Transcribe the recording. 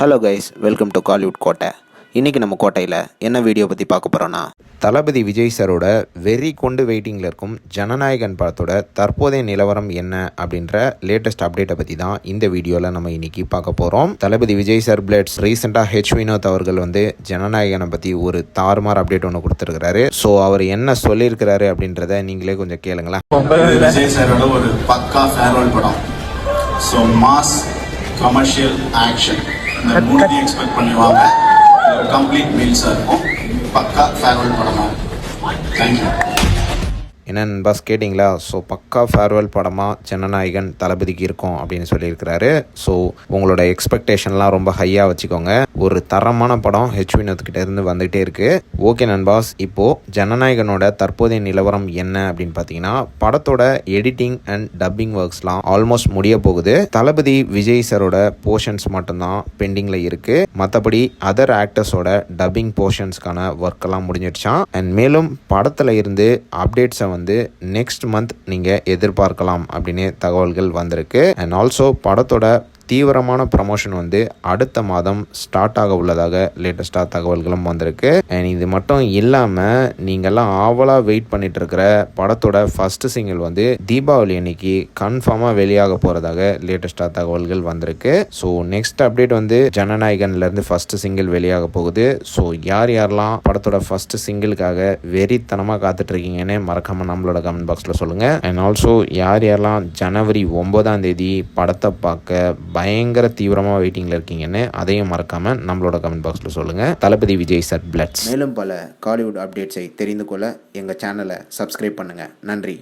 Hello guys, welcome to Kollywood கோட்டை. இன்றைக்கி நம்ம கோட்டையில் என்ன வீடியோ பற்றி பார்க்க போகிறோன்னா, தளபதி விஜய் சாரோட வெறி கொண்டு வெயிட்டிங்கில் இருக்கும் ஜனநாயகன் படத்தோட தற்போதைய நிலவரம் என்ன அப்படின்ற லேட்டஸ்ட் அப்டேட்டை பற்றி தான் இந்த வீடியோவில் நம்ம இன்றைக்கி பார்க்க போகிறோம். தளபதி விஜய் சார் பிளட்ஸ் ரீசெண்டாக ஹெச் வினோத் அவர்கள் ஜனநாயகனை பற்றி ஒரு தாறுமாறு அப்டேட் ஒன்று கொடுத்துருக்கிறாரு. ஸோ அவர் என்ன சொல்லியிருக்கிறாரு அப்படின்றத நீங்களே கொஞ்சம் கேளுங்களேன். விஜய் சாரோட ஒரு பக்கா ஃபேர்வெல் படம். ஸோ மாஸ் கமர்ஷியல் ஆக்ஷன் இந்த மூணு எக்ஸ்பெக்ட் பண்ணுவாங்க. கம்ப்ளீட் மீல்ஸாக இருக்கும். பக்கா ஃபேர்வெல் படமாக. தேங்க்யூ. என்னென்னு பஸ் கேட்டிங்களா? ஸோ பக்கா ஃபேர்வெல் படமாக ஜனநாயகன் தளபதிக்கு இருக்கும் அப்படின்னு சொல்லியிருக்கிறாரு. ஸோ உங்களோட எக்ஸ்பெக்டேஷன்லாம் ரொம்ப ஹையாக வச்சுக்கோங்க. ஒரு தரமான படம் ஹெச் வினோத்கிட்ட இருந்து வந்துகிட்டே இருக்குது. ஓகே நண்பாஸ், இப்போது ஜனநாயகனோட தற்போதைய நிலவரம் என்ன அப்படின்னு பார்த்தீங்கன்னா, படத்தோட எடிட்டிங் அண்ட் டப்பிங் ஒர்க்ஸ்லாம் ஆல்மோஸ்ட் முடிய போகுது. தளபதி விஜய் சாரோட போர்ஷன்ஸ் மட்டும்தான் பெண்டிங்கில் இருக்குது. மற்றபடி அதர் ஆக்டர்ஸோட டப்பிங் போர்ஷன்ஸ்க்கான ஒர்க்கெல்லாம் முடிஞ்சிடுச்சான். அண்ட் மேலும் படத்தில் இருந்து அப்டேட்ஸை நெக்ஸ்ட் மந்த் நீங்கள் எதிர்பார்க்கலாம் அப்படின்னு தகவல்கள் வந்திருக்கு. அண்ட் ஆல்சோ படத்தோட தீவிரமான ப்ரமோஷன் அடுத்த மாதம் ஸ்டார்ட் ஆக உள்ளதாக லேட்டஸ்டாக தகவல்களும் வந்திருக்கு. அண்ட் இது மட்டும் இல்லாமல் நீங்கள்லாம் ஆவலாக வெயிட் பண்ணிட்டு இருக்கிற படத்தோட ஃபர்ஸ்ட் சிங்கிள் தீபாவளி அன்னைக்கு கன்ஃபார்மாக வெளியாக போகிறதாக லேட்டஸ்டாக தகவல்கள் வந்திருக்கு. ஸோ நெக்ஸ்ட் அப்டேட் ஜனநாயகன்லேருந்து ஃபர்ஸ்ட் சிங்கிள் வெளியாக போகுது. ஸோ யாரெல்லாம் படத்தோட ஃபர்ஸ்ட் சிங்கிளுக்காக வெறித்தனமாக காத்துட்ருக்கீங்கன்னு மறக்காமல் நம்மளோட கமெண்ட் பாக்ஸில் சொல்லுங்கள். அண்ட் ஆல்சோ யாரெல்லாம் ஜனவரி 9 படத்தை பார்க்க பயங்கர தீவிரமாக வெயிட்டிங்கில் இருக்கீங்கன்னு அதையும் மறக்காமல் நம்மளோட கமெண்ட் பாக்ஸில் சொல்லுங்கள். தளபதி விஜய் சார் பிளட்ஸ். மேலும் பல காலிவுட் அப்டேட்ஸை தெரிந்து கொள்ள எங்கள் சேனலை சப்ஸ்கிரைப் பண்ணுங்கள். நன்றி.